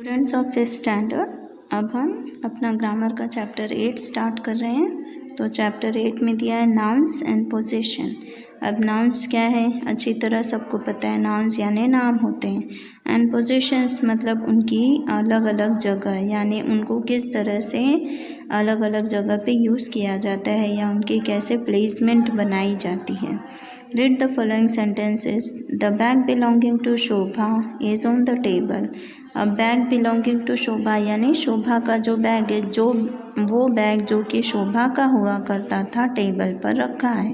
Students of 5th standard, अब हम अपना ग्रामर का चैप्टर 8 स्टार्ट कर रहे हैं। तो चैप्टर 8 में दिया है नाउन्स एंड पोजीशन। अब नाउन्स क्या है, अच्छी तरह सबको पता है। नाउन्स यानी नाम होते हैं, एंड पोजीशंस मतलब उनकी अलग अलग जगह, यानी उनको किस तरह से अलग अलग जगह पे यूज़ किया जाता है या उनकी कैसे प्लेसमेंट बनाई जाती है। Read the following sentences. The bag belonging to Shobha is on the table. अब बैग बिलोंगिंग टू शोभा यानी शोभा का जो बैग है, वो बैग जो कि शोभा का हुआ करता था टेबल पर रखा है।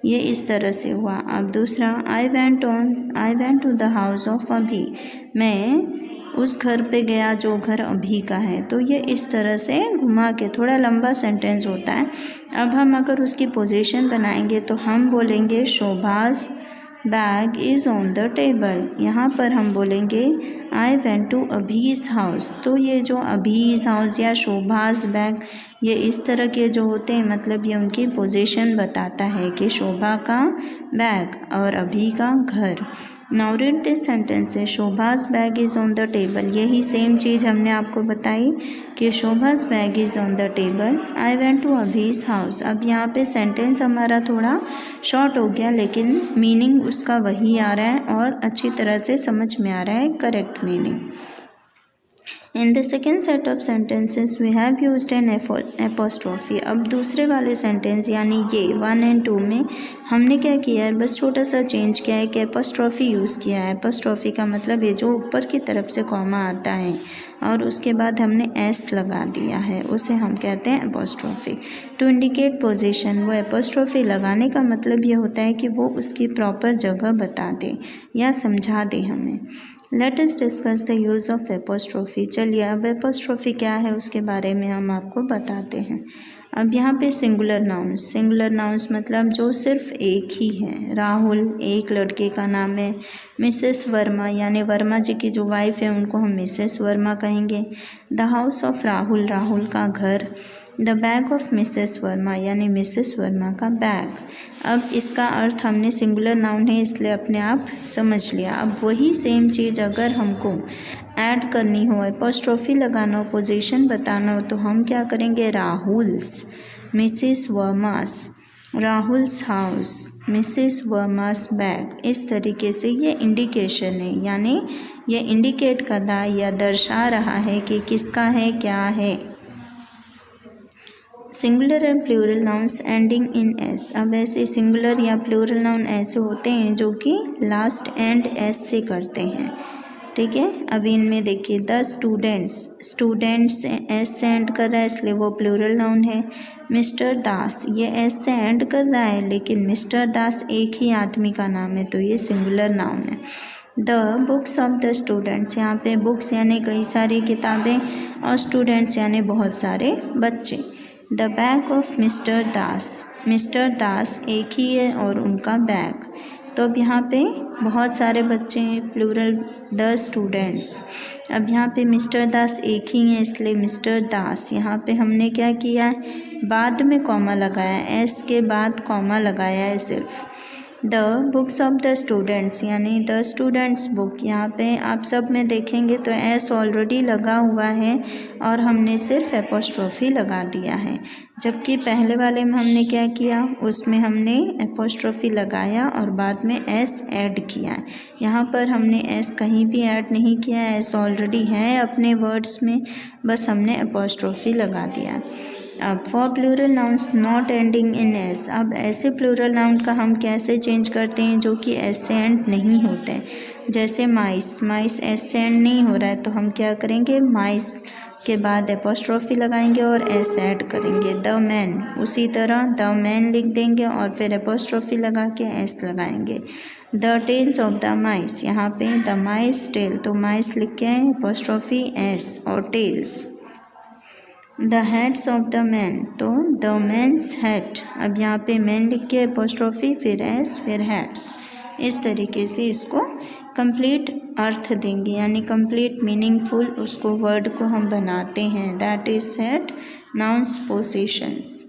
ये इस तरह से हुआ। अब दूसरा, I went to the house of Abhi. मैं उस घर पे गया जो घर अभी का है। तो ये इस तरह से घुमा के, थोड़ा लंबा सेंटेंस होता है। अब हम अगर उसकी पोजीशन बनाएंगे तो हम बोलेंगे Shobha's bag is on the table. यहाँ पर हम बोलेंगे I went to Abhi's house. तो ये जो अभीज़ हाउस या शोभाज बैग, ये इस तरह के जो होते हैं, मतलब ये उनकी पोजीशन बताता है कि शोभा का बैग और अभी का घर। Now read this sentences. Shobha's bag is on the table. यही सेम चीज़ हमने आपको बताई कि Shobha's bag is on the table. I went to Abhi's house. अब यहाँ पे सेंटेंस हमारा थोड़ा शॉर्ट हो गया, लेकिन मीनिंग उसका वही आ रहा है और अच्छी तरह से समझ में आ रहा है correct meaning. In the second set of sentences we have used an apostrophe। अब दूसरे वाले सेंटेंस यानी ये 1 और 2 में हमने क्या किया है, बस छोटा सा चेंज किया है कि apostrophe यूज़ किया है। apostrophe का मतलब ये जो ऊपर की तरफ से कॉमा आता है और उसके बाद हमने s लगा दिया है, उसे हम कहते हैं apostrophe। टू इंडिकेट पोजीशन, वो apostrophe लगाने का मतलब ये होता है कि वो उसकी प्रॉपर जगह बता दे या समझा दे हमें। Let us discuss the use of apostrophe. चलिए अब एपोस्ट्रोफी क्या है उसके बारे में हम आपको बताते हैं। अब यहाँ पे सिंगुलर नाउन्स मतलब जो सिर्फ एक ही है। राहुल एक लड़के का नाम है। मिसेस वर्मा यानी वर्मा जी की जो वाइफ है उनको हम मिसेस वर्मा कहेंगे। द हाउस ऑफ राहुल का घर। The bag of Mrs Verma यानी मिसेस वर्मा का बैग। अब इसका अर्थ हमने सिंगुलर नाउन है इसलिए अपने आप समझ लिया। अब वही सेम चीज़ अगर हमको ऐड करनी हो, एपोस्ट्रोफी लगाना हो, पोजीशन बताना हो, तो हम क्या करेंगे, Rahul's Mrs Verma's, Rahul's house Mrs Verma's bag. इस तरीके से ये इंडिकेशन है, यानी ये इंडिकेट कर रहा है या दर्शा रहा है कि किसका है, क्या है। Singular and plural nouns ending in S. अब ऐसे सिंगुलर या प्लूरल नाउन ऐसे होते हैं जो कि लास्ट एंड एस से करते हैं, ठीक है। अब इनमें देखिए, द स्टूडेंट्स एस से एंड कर रहा है इसलिए वो प्लूरल नाउन है। मिस्टर दास, ये एस से एंड कर रहा है लेकिन मिस्टर दास एक ही आदमी का नाम है, तो ये सिंगुलर नाउन है। The books of the students, यहाँ पे बुक्स यानी कई सारी किताबें और स्टूडेंट्स यानी बहुत सारे बच्चे। द बैग ऑफ मिस्टर दास एक ही है और उनका बैग। तो अब यहाँ पे बहुत सारे बच्चे हैं, प्लूरल द स्टूडेंट्स। अब यहाँ पे मिस्टर दास एक ही हैं इसलिए मिस्टर दास। यहाँ पे हमने क्या किया है, बाद में कॉमा लगाया है, एस के बाद कॉमा लगाया है सिर्फ। The books of the students यानी द स्टूडेंट्स बुक, यहाँ पे आप सब में देखेंगे तो एस ऑलरेडी लगा हुआ है और हमने सिर्फ एपोस्ट्रोफी लगा दिया है। जबकि पहले वाले में हमने क्या किया, उसमें हमने एपोस्ट्रोफी लगाया और बाद में एस ऐड किया है। यहाँ पर हमने एस कहीं भी ऐड नहीं किया, एस ऑलरेडी है अपने वर्ड्स में, बस हमने एपोस्ट्रोफी लगा दिया। अब for plural nouns not ending in S. अब ऐसे प्लूरल नाउन का हम कैसे चेंज करते हैं जो कि एस से एंड नहीं होते हैं। जैसे माइस एस से एंड नहीं हो रहा है तो हम क्या करेंगे, माइस के बाद एपोस्ट्रोफी लगाएंगे और एस ऐड करेंगे। द मैन, उसी तरह द मैन लिख देंगे और फिर एपोस्ट्रोफी लगा के एस लगाएंगे। The tails of the mice, यहाँ पे द माइस टेल, तो माइस लिख के एपोस्ट्रोफी एस और tails. The heads of the man, तो द मैन्स हेड, अब यहाँ पे मैन लिख के एपोस्ट्रोफी फिर एस फिर हेड्स। इस तरीके से इसको कंप्लीट अर्थ देंगे, यानी कंप्लीट मीनिंगफुल उसको वर्ड को हम बनाते हैं। That is set nouns positions.